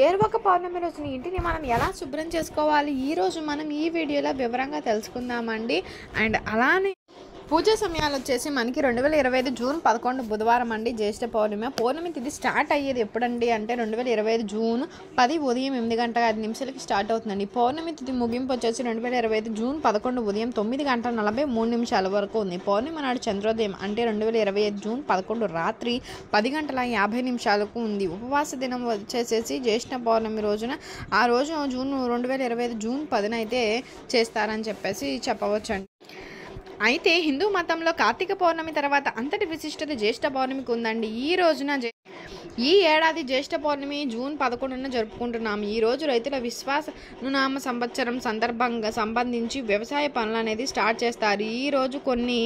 ఏరువాక పౌర్ణమి రోజున ఇంటిని మనం ఎలా శుభ్రం చేసుకోవాలి ఈరోజు మనం ఈ వీడియోలో వివరంగా తెలుసుకుందామండి. అండ్ అలానే పూజ సమయాలు వచ్చేసి మనకి 2025 జూన్ 11 బుధవారం అండి, జ్యేష్ఠ పౌర్ణమి తిథి స్టార్ట్ అయ్యేది ఎప్పుడండి అంటే 2025 జూన్ 10 ఉదయం 8:05 స్టార్ట్ అవుతుందండి. పౌర్ణమి తిథి ముగింపు వచ్చేసి 2025 జూన్ 11 ఉదయం 9:43 వరకు ఉంది. పౌర్ణమి నాడు చంద్రోదయం అంటే 2025 జూన్ 11 రాత్రి 10:50 ఉంది. ఉపవాస దినం వచ్చేసేసి జ్యేష్ఠ పౌర్ణమి రోజున ఆ రోజు 2025 జూన్ 10 అయితే చేస్తారని చెప్పేసి చెప్పవచ్చండి. అయితే హిందూ మతంలో కార్తీక పౌర్ణమి తర్వాత అంతటి విశిష్టత జ్యేష్ఠ పౌర్ణమికి ఉందండి. ఈ ఏడాది జ్యేష్ఠ పౌర్ణమి జూన్ 11న జరుపుకుంటున్నాము. ఈ రోజు రైతుల విశ్వాసనునామ సంవత్సరం సంబంధించి వ్యవసాయ పనులు అనేది స్టార్ట్ చేస్తారు. ఈ రోజు కొన్ని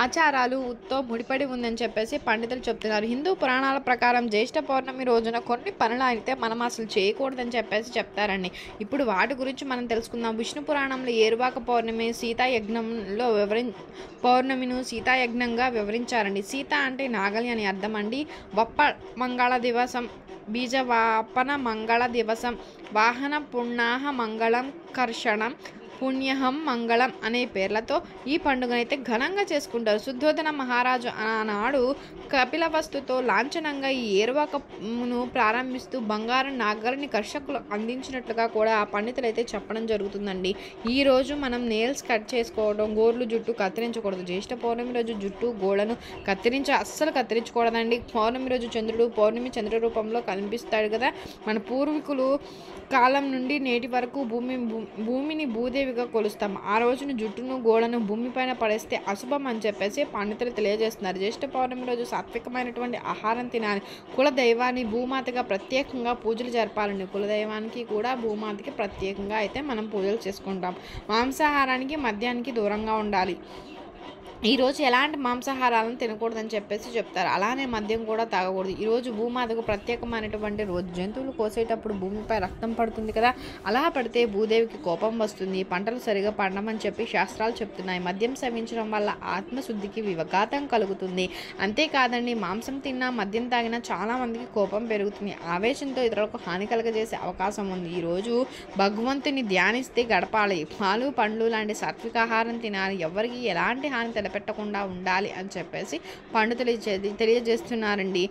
ఆచారాలుతో ముడిపడి ఉందని చెప్పేసి పండితులు చెప్తున్నారు. హిందూ పురాణాల ప్రకారం జ్యేష్ఠ పౌర్ణమి రోజున కొన్ని పనులు అయితే మనం అసలు చేయకూడదని చెప్పేసి చెప్తారండి. ఇప్పుడు వాటి గురించి మనం తెలుసుకుందాం. విష్ణు పురాణంలో ఏరువాక పౌర్ణమి సీతాయజ్ఞంలో పౌర్ణమిను సీతాయజ్ఞంగా వివరించారండి. సీత అంటే నాగలి అని అర్థం అండి. వప్ప మంగళ దివసం, బీజవాపన మంగళ దివసం, వాహన పుణ్యాహ మంగళం, కర్షణం పుణ్యహం మంగళం అనే పేర్లతో ఈ పండుగనైతే ఘనంగా చేసుకుంటారు. శుద్ధోదన మహారాజు ఆనాడు కపిలవస్తుతో లాంఛనంగా ఈ ఏరువాకను ప్రారంభిస్తూ బంగారం నాగలిని కర్షకులు అందించినట్లుగా కూడా ఆ పండితులు అయితే చెప్పడం జరుగుతుందండి. ఈ రోజు మనం నెయిల్స్ కట్ చేసుకోవడం, గోర్లు జుట్టు కత్తిరించకూడదు. జ్యేష్ఠ పౌర్ణమి రోజు జుట్టు గోళ్లను అస్సలు కత్తిరించకూడదండి. పౌర్ణమి రోజు పౌర్ణమి చంద్ర రూపంలో కనిపిస్తాడు కదా. మన పూర్వీకులు కాలం నుండి నేటి వరకు భూమిని భూదేవిగా కొలుస్తాం. ఆ రోజున జుట్టును గోడను భూమిపైన పడేస్తే అశుభం అని చెప్పేసి పండితులు తెలియజేస్తున్నారు. జ్యేష్ఠ పౌర్ణమి రోజు సాత్వికమైనటువంటి ఆహారం తినాలి. కులదైవాన్ని భూమాతగా ప్రత్యేకంగా పూజలు జరపాలండి. కులదైవానికి కూడా భూమాతకి ప్రత్యేకంగా అయితే మనం పూజలు చేసుకుంటాం. మాంసాహారానికి మద్యానికి దూరంగా ఉండాలి. ఈరోజు ఎలాంటి మాంసాహారాలను తినకూడదని చెప్పేసి చెప్తారు. అలానే మద్యం కూడా తాగకూడదు. ఈరోజు భూమాతకు ప్రత్యేకమైనటువంటి రోజు. జంతువులు కోసేటప్పుడు భూమిపై రక్తం పడుతుంది కదా, అలా పడితే భూదేవికి కోపం వస్తుంది. పంటలు సరిగా పండమని చెప్పి శాస్త్రాలు చెప్తున్నాయి. మద్యం సేవించడం వల్ల ఆత్మశుద్ధికి విఘాతం కలుగుతుంది. అంతేకాదండి, మాంసం తిన్నా మద్యం తాగినా చాలా మందికి కోపం పెరుగుతుంది. ఆవేశంతో ఇతరులకు హాని కలగజేసే అవకాశం ఉంది. ఈరోజు భగవంతుని ధ్యానిస్తే గడపాలి. పాలు పండ్లు లాంటి సాత్వికాహారం తినాలి. ఎవరికి ఎలాంటి హాని పెట్టకుండా ఉండాలి అని చెప్పేసి పండితులు తెలియజేస్తున్నారండి.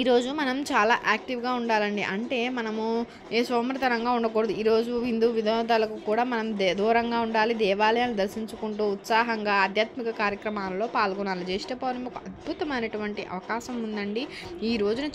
ఈరోజు మనం చాలా యాక్టివ్గా ఉండాలండి. అంటే మనము సోమరితనంగా ఉండకూడదు. ఈరోజు హిందూ వినోదాలకు కూడా మనం దూరంగా ఉండాలి. దేవాలయాలు దర్శించుకుంటూ ఉత్సాహంగా ఆధ్యాత్మిక కార్యక్రమాలలో పాల్గొనాలి. జ్యేష్ఠ పౌర్ణమి ఒక అద్భుతమైనటువంటి అవకాశం ఉందండి. ఈ రోజున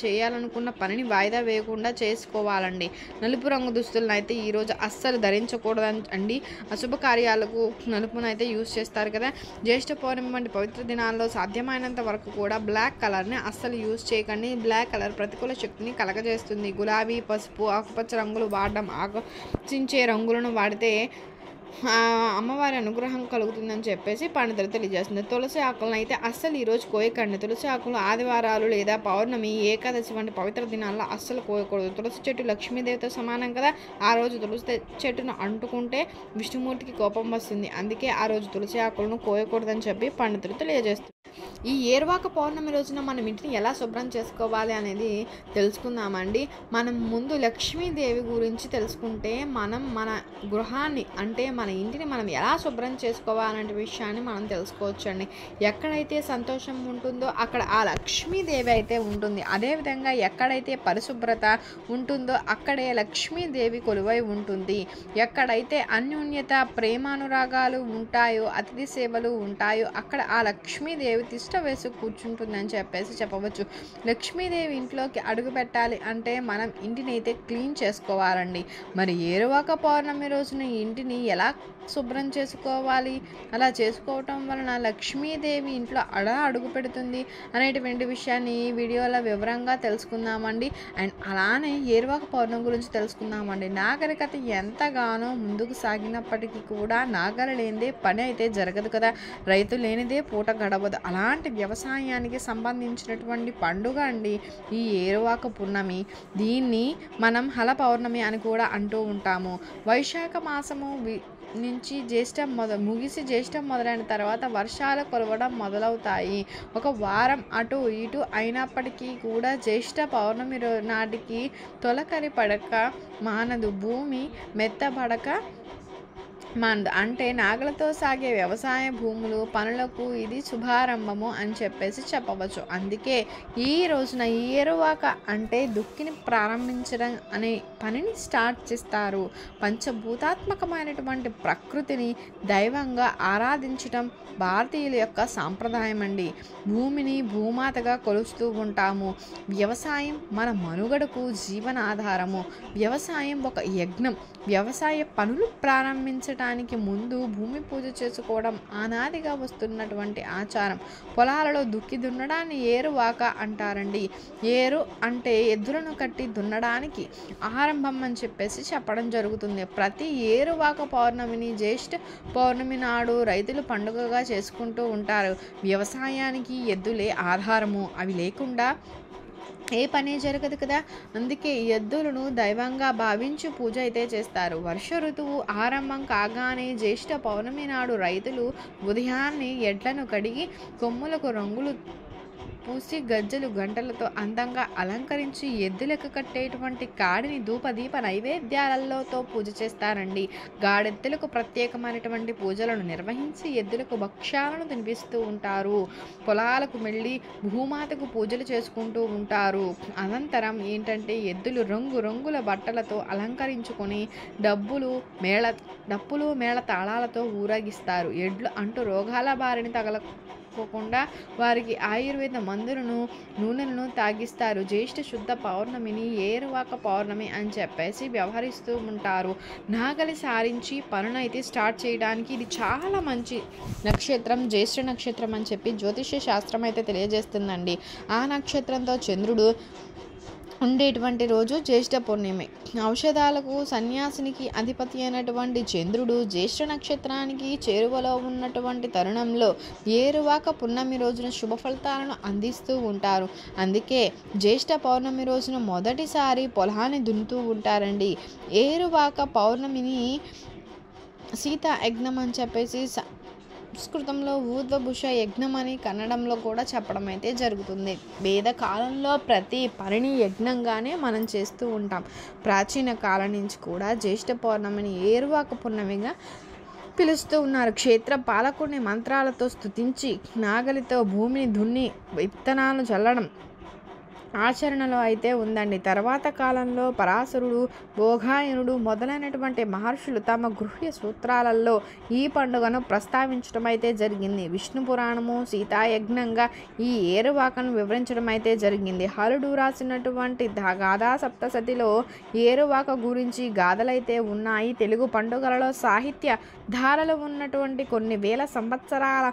చేయాలనుకున్న పనిని వాయిదా వేయకుండా చేసుకోవాలండి. నలుపు రంగు దుస్తులను అయితే ఈరోజు అస్సలు ధరించకూడదు అండి. అశుభ కార్యాలకు నలుపును అయితే యూజ్ చేస్తారు కదా. జ్యేష్ఠ పౌర్ణమి వంటి పవిత్ర దినాల్లో సాధ్యమైనంత వరకు కూడా బ్లాక్ కలర్ని అస్సలు యూజ్ చేయకండి. బ్లాక్ కలర్ ప్రతికూల శక్తిని కలగజేస్తుంది. గులాబీ, పసుపు, ఆకుపచ్చ రంగులు వాడడం, ఆకర్షించే రంగులను వాడితే అమ్మవారి అనుగ్రహం కలుగుతుందని చెప్పేసి పండితులు తెలియజేస్తుంది. తులసి ఆకులను అయితే అస్సలు ఈరోజు కోయకండి. తులసి ఆకులు ఆదివారాలు లేదా పౌర్ణమి, ఏకాదశి వంటి పవిత్ర దినాల్లో అస్సలు కోయకూడదు. తులసి చెట్టు లక్ష్మీదేవితో సమానం కదా. ఆ రోజు తులసి చెట్టును అంటుకుంటే విష్ణుమూర్తికి కోపం వస్తుంది. అందుకే ఆ రోజు తులసి ఆకులను కోయకూడదని చెప్పి పండితులు తెలియజేస్తారు. ఈ ఏరువాక పౌర్ణమి రోజున మనం ఇంటిని ఎలా శుభ్రం చేసుకోవాలి అనేది తెలుసుకుందామండి. మనం ముందు లక్ష్మీదేవి గురించి తెలుసుకుంటే మనం మన గృహాన్ని అంటే మన ఇంటిని మనం ఎలా శుభ్రం చేసుకోవాలనే విషయాన్ని మనం తెలుసుకోవచ్చండి. ఎక్కడైతే సంతోషం ఉంటుందో అక్కడ ఆ లక్ష్మీదేవి అయితే ఉంటుంది. అదేవిధంగా ఎక్కడైతే పరిశుభ్రత ఉంటుందో అక్కడే లక్ష్మీదేవి కొలువై ఉంటుంది. ఎక్కడైతే అన్యోన్యత, ప్రేమానురాగాలు ఉంటాయో, అతిథి సేవలు ఉంటాయో అక్కడ ఆ లక్ష్మీదేవి తిష్ట వేసి కూర్చుంటుందని చెప్పేసి చెప్పవచ్చు. లక్ష్మీదేవి ఇంట్లోకి అడుగు పెట్టాలి అంటే మనం ఇంటిని అయితే క్లీన్ చేసుకోవాలండి. మరి ఏరువాక పౌర్ణమి రోజున ఇంటిని ఎలా శుభ్రం చేసుకోవాలి, అలా చేసుకోవటం వలన లక్ష్మీదేవి ఇంట్లో అడుగు పెడుతుంది అనేటువంటి విషయాన్ని ఈ వీడియోలో వివరంగా తెలుసుకుందామండి. అండ్ అలానే ఏరువాక పౌర్ణమి గురించి తెలుసుకుందామండి. నాగరికత ఎంతగానో ముందుకు సాగినప్పటికీ కూడా నాగలి లేనిదే పని అయితే జరగదు కదా. రైతు లేనిదే పూట గడవదు. అలాంటి వ్యవసాయానికి సంబంధించినటువంటి పండుగ అండి ఈ ఏరువాక పున్నమి. దీన్ని మనం హల పౌర్ణమి అని కూడా అంటూ ఉంటాము. వైశాఖ మాసము నుంచి ముగిసి జ్యేష్టం మొదలైన తర్వాత వర్షాలు కురవడం మొదలవుతాయి. ఒక వారం అటు ఇటు అయినప్పటికీ కూడా జ్యేష్ఠ పౌర్ణమి నాటికి తొలకరి పడక మానదు, భూమి మెత్తబడక మానదు. అంటే నాగలతో సాగే వ్యవసాయ భూములు పనులకు ఇది శుభారంభము అని చెప్పవచ్చు. అందుకే ఈ రోజున ఏరువాక అంటే దుక్కిని ప్రారంభించడం అనే పనిని స్టార్ట్ చేస్తారు. పంచభూతాత్మకమైనటువంటి ప్రకృతిని దైవంగా ఆరాధించడం భారతీయుల యొక్క సాంప్రదాయం అండి. భూమిని భూమాతగా కొలుస్తూ ఉంటాము. వ్యవసాయం మన మనుగడకు జీవనాధారము. వ్యవసాయం ఒక యజ్ఞం. వ్యవసాయ పనులు ప్రారంభించడానికి ముందు భూమి పూజ చేసుకోవడం ఆనాదిగా వస్తున్నటువంటి ఆచారం. పొలాలలో దుక్కి దున్నడాన్ని ఏరువాక అంటారండి. ఏరు అంటే ఎద్దులను కట్టి దున్నడానికి ఆరంభం అని చెప్పడం జరుగుతుంది. ప్రతి ఏరువాక పౌర్ణమిని జ్యేష్ఠ పౌర్ణమి నాడు రైతులు పండుగగా చేసుకుంటూ ఉంటారు. వ్యవసాయానికి ఎద్దులే ఆధారము. అవి లేకుండా ఏ పని జరగదు కదా. అందుకే ఎద్దులను దైవంగా భావించి పూజ అయితే చేస్తారు. వర్ష ఋతువు ఆరంభం కాగానే జ్యేష్ఠ పౌర్ణమి నాడు రైతులు ఉదయాన్నే ఎడ్లను కడిగి కొమ్ములకు రంగులు పూసి గజ్జలు గంటలతో అందంగా అలంకరించి ఎద్దులకు కట్టేటువంటి కాడిని ధూపదీప నైవేద్యాలతో పూజ చేస్తారండి. గాడెద్దులకు ప్రత్యేకమైనటువంటి పూజలను నిర్వహించి ఎద్దులకు భక్ష్యాలను తినిపిస్తూ ఉంటారు. పొలాలకు వెళ్ళి భూమాతకు పూజలు చేసుకుంటూ ఉంటారు. అనంతరం ఏంటంటే ఎద్దులు రంగురంగుల బట్టలతో అలంకరించుకొని డప్పులు మేళ తాళాలతో ఊరేగిస్తారు. ఎడ్లు అంటూ రోగాల బారిన తగలకోకుండా వారికి ఆయుర్వేద మందులను నూనెలను తాగిస్తారు. జ్యేష్ఠ శుద్ధ పౌర్ణమిని ఏరువాక పౌర్ణమి అని వ్యవహరిస్తూ ఉంటారు. నాగలి సారించి పనునైతే స్టార్ట్ చేయడానికి ఇది చాలా మంచి నక్షత్రం, జ్యేష్ఠ నక్షత్రం అని జ్యోతిష్య శాస్త్రం అయితే తెలియజేస్తుందండి. ఆ నక్షత్రంతో చంద్రుడు ఉండేటువంటి రోజు జ్యేష్ఠ పూర్ణిమే. ఔషధాలకు సన్యాసినికి అధిపతి అయినటువంటి చంద్రుడు జ్యేష్ఠ నక్షత్రానికి చేరువలో ఉన్నటువంటి తరుణంలో ఏరువాక పున్నమి రోజున శుభ ఫలితాలను అందిస్తూ ఉంటారు. అందుకే జ్యేష్ఠ పౌర్ణమి రోజున మొదటిసారి పొలాన్ని దున్నుతూ ఉంటారండి. ఏరువాక పౌర్ణమిని సీతా యజ్ఞం అని సంస్కృతంలో ఊర్ధ్వభుష యజ్ఞం అని కన్నడంలో కూడా చెప్పడం అయితే జరుగుతుంది. వేద కాలంలో ప్రతి పనిని యజ్ఞంగానే మనం చేస్తూ ఉంటాం. ప్రాచీన కాలం నుంచి కూడా జ్యేష్ఠ పౌర్ణమిని ఏరువాక పూర్ణమిగా పిలుస్తూ ఉన్నారు. క్షేత్ర పాలకుడిని మంత్రాలతో స్తుతించి నాగలితో భూమిని దున్ని విత్తనాలు చల్లడం ఆచరణలో అయితే ఉందండి. తర్వాత కాలంలో పరాశరుడు, భోగాయనుడు మొదలైనటువంటి మహర్షులు తమ గృహ్య సూత్రాలలో ఈ పండుగను ప్రస్తావించడం అయితే జరిగింది. విష్ణు పురాణము సీతాయజ్ఞంగా ఈ ఏరువాకను వివరించడం అయితే జరిగింది. హరుడు రాసినటువంటి గాథా సప్తసతిలో ఏరువాక గురించి గాథలైతే ఉన్నాయి. తెలుగు పండుగలలో సాహిత్య ధారలు ఉన్నటువంటి కొన్ని వేల సంవత్సరాల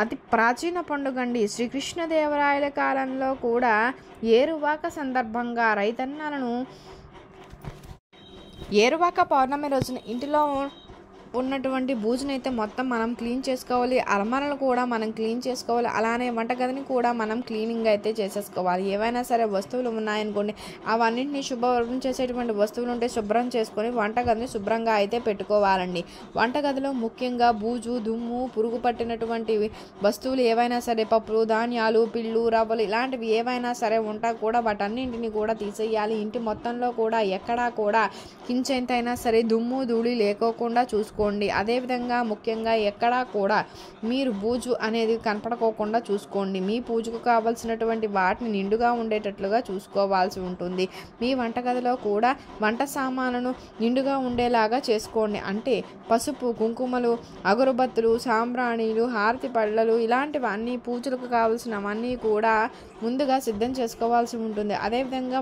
అతి ప్రాచీన పండుగ అండి. శ్రీకృష్ణదేవరాయల కాలంలో కూడా ఏరువాక సందర్భంగా రైతన్నలను ఏరువాక పౌర్ణమి రోజున ఇంటిలో ఉన్నటువంటి బూజునైతే మొత్తం మనం క్లీన్ చేసుకోవాలి. అలమారాలు కూడా మనం క్లీన్ చేసుకోవాలి. అలానే వంటగదిని కూడా మనం క్లీనింగ్ అయితే చేసేసుకోవాలి. ఏవైనా సరే వస్తువులు ఉన్నాయనుకోండి, అవన్నింటినీ శుభ్రం చేసేటువంటి వస్తువులు ఉంటే శుభ్రం చేసుకొని వంటగదిని శుభ్రంగా అయితే పెట్టుకోవాలండి. వంటగదిలో ముఖ్యంగా బూజు, దుమ్ము, పురుగు పట్టినటువంటి వస్తువులు ఏవైనా సరే, పప్పులు, ధాన్యాలు, పిల్లు, రవ్వలు ఇలాంటివి ఏవైనా సరే ఉంటా కూడా వాటన్నింటినీ కూడా తీసేయాలి. ఇంటి మొత్తంలో కూడా ఎక్కడా కూడా కించెంతైనా సరే దుమ్ము ధూళి లేకోకుండా చూసుకోండి. అదేవిధంగా ముఖ్యంగా ఎక్కడా కూడా మీరు బూజు అనేది కనపడకోకుండా చూసుకోండి. మీ పూజకు కావాల్సినటువంటి వాటిని నిండుగా ఉండేటట్లుగా చూసుకోవాల్సి ఉంటుంది. మీ వంటగదిలో కూడా వంట సామానులను నిండుగా ఉండేలాగా చేసుకోండి. అంటే పసుపు, కుంకుమలు, అగరుబత్తులు, సాంబ్రాణీలు, హారతి పళ్ళలు ఇలాంటివన్నీ పూజలకు కావాల్సినవన్నీ కూడా ముందుగా సిద్ధం చేసుకోవాల్సి ఉంటుంది. అదేవిధంగా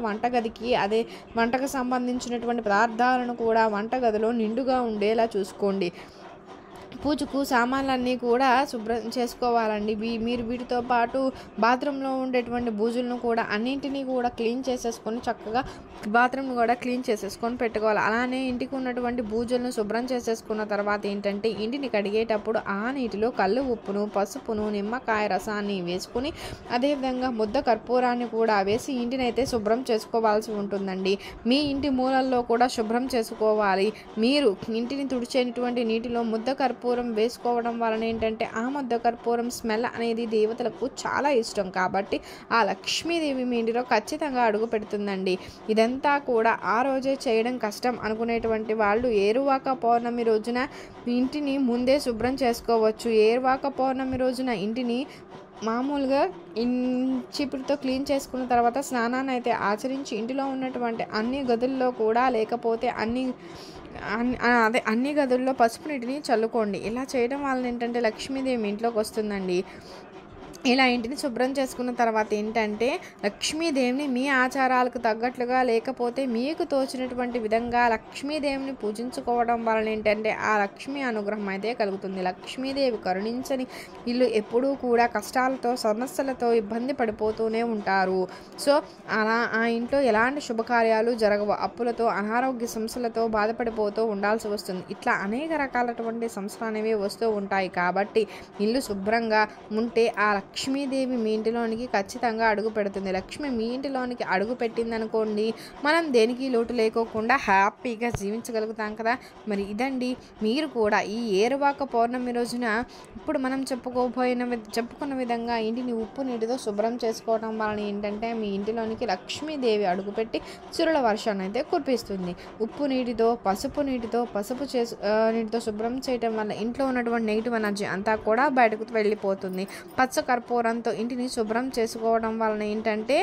వంటకు సంబంధించినటువంటి పదార్థాలను కూడా వంటగదిలో నిండుగా ఉండేలా చూసుకోండి. పూజకు సామాన్లన్నీ కూడా శుభ్రం చేసుకోవాలండి. మీరు వీటితో పాటు బాత్రూంలో ఉండేటువంటి బూజులను కూడా అన్నింటినీ కూడా క్లీన్ చేసేసుకొని చక్కగా బాత్రూమ్ని కూడా క్లీన్ చేసేసుకొని పెట్టుకోవాలి. అలానే ఇంటికి ఉన్నటువంటి బూజులను శుభ్రం చేసేసుకున్న తర్వాత ఏంటంటే ఇంటిని కడిగేటప్పుడు ఆ నీటిలో కల్లు ఉప్పును, పసుపును, నిమ్మకాయ రసాన్ని వేసుకుని అదేవిధంగా ముద్ద కర్పూరాన్ని కూడా వేసి ఇంటిని అయితే శుభ్రం చేసుకోవాల్సి ఉంటుందండి. మీ ఇంటి మూలల్లో కూడా శుభ్రం చేసుకోవాలి. మీరు ఇంటిని తుడిచేటువంటి నీటిలో ముద్ద కర్పూరం వేసుకోవడం వలన ఏంటంటే ఆ ముద్ద కర్పూరం స్మెల్ అనేది దేవతలకు చాలా ఇష్టం కాబట్టి ఆ లక్ష్మీదేవి మీ ఇంటిలో ఖచ్చితంగా అడుగు పెడుతుందండి. ఇదంతా కూడా ఆ రోజే చేయడం కష్టం అనుకునేటువంటి వాళ్ళు ఏరువాక పౌర్ణమి రోజున ఇంటిని ముందే శుభ్రం చేసుకోవచ్చు. ఏరువాక పౌర్ణమి రోజున ఇంటిని మామూలుగా చీపురుతో క్లీన్ చేసుకున్న తర్వాత స్నానాన్ని అయితే ఆచరించి ఇంటిలో ఉన్నటువంటి అన్ని గదుల్లో కూడా లేకపోతే అన్ని గదుల్లో పసుపు నీటిని చల్లుకోండి. ఇలా చేయడం వలన ఏంటంటే లక్ష్మీదేవి ఇంట్లోకి వస్తుందండి. ఇలా ఇంటిని శుభ్రం చేసుకున్న తర్వాత ఏంటంటే లక్ష్మీదేవిని మీ ఆచారాలకు తగ్గట్లుగా లేకపోతే మీకు తోచినటువంటి విధంగా లక్ష్మీదేవిని పూజించుకోవడం వలన ఏంటంటే ఆ లక్ష్మీ అనుగ్రహం అయితే కలుగుతుంది. లక్ష్మీదేవి కరుణించని ఇల్లు ఎప్పుడూ కూడా కష్టాలతో సమస్యలతో ఇబ్బంది పడిపోతూనే ఉంటారు. సో అలా ఆ ఇంట్లో ఎలాంటి శుభకార్యాలు జరగవు. అప్పులతో అనారోగ్య సమస్యలతో బాధపడిపోతూ ఉండాల్సి వస్తుంది. ఇట్లా అనేక రకాలటువంటి సమస్యలు అనేవి వస్తూ ఉంటాయి. కాబట్టి ఇల్లు శుభ్రంగా ఉంటే ఆ లక్ష్మీదేవి మీ ఇంటిలోనికి ఖచ్చితంగా అడుగు పెడుతుంది. లక్ష్మి మీ ఇంటిలోనికి అడుగు పెట్టిందనుకోండి, మనం దేనికి లోటు లేకోకుండా హ్యాపీగా జీవించగలుగుతాం కదా. మరి ఇదండి, మీరు కూడా ఈ ఏరువాక పౌర్ణమి రోజున ఇప్పుడు మనం చెప్పుకున్న విధంగా ఇంటిని ఉప్పు నీటితో శుభ్రం చేసుకోవడం వలన ఏంటంటే మీ ఇంటిలోనికి లక్ష్మీదేవి అడుగుపెట్టి చిరుల వర్షాన్ని అయితే కురిపిస్తుంది. ఉప్పు నీటితో నీటితో శుభ్రం చేయడం వల్ల ఇంట్లో ఉన్నటువంటి నెగిటివ్ ఎనర్జీ అంతా కూడా బయటకు వెళ్ళిపోతుంది. పచ్చ కర్పూరంతో ఇంటిని శుభ్రం చేసుకోవడం వలన ఏంటంటే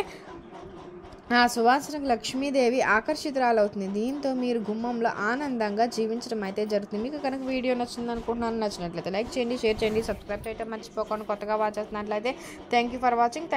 ఆ సువాసనకు లక్ష్మీదేవి ఆకర్షితురాలవుతుంది. దీంతో మీరు గుమ్మంలో ఆనందంగా జీవించడం అయితే జరుగుతుంది. మీకు కనుక వీడియో నచ్చింది అనుకుంటున్నాను. నచ్చినట్లయితే లైక్ చేయండి, షేర్ చేయండి, సబ్స్క్రైబ్ చేయడం మర్చిపోకుండా. కొత్తగా వాచ్ చేస్తున్నట్లయితే థ్యాంక్ యూ ఫర్ వాచింగ్.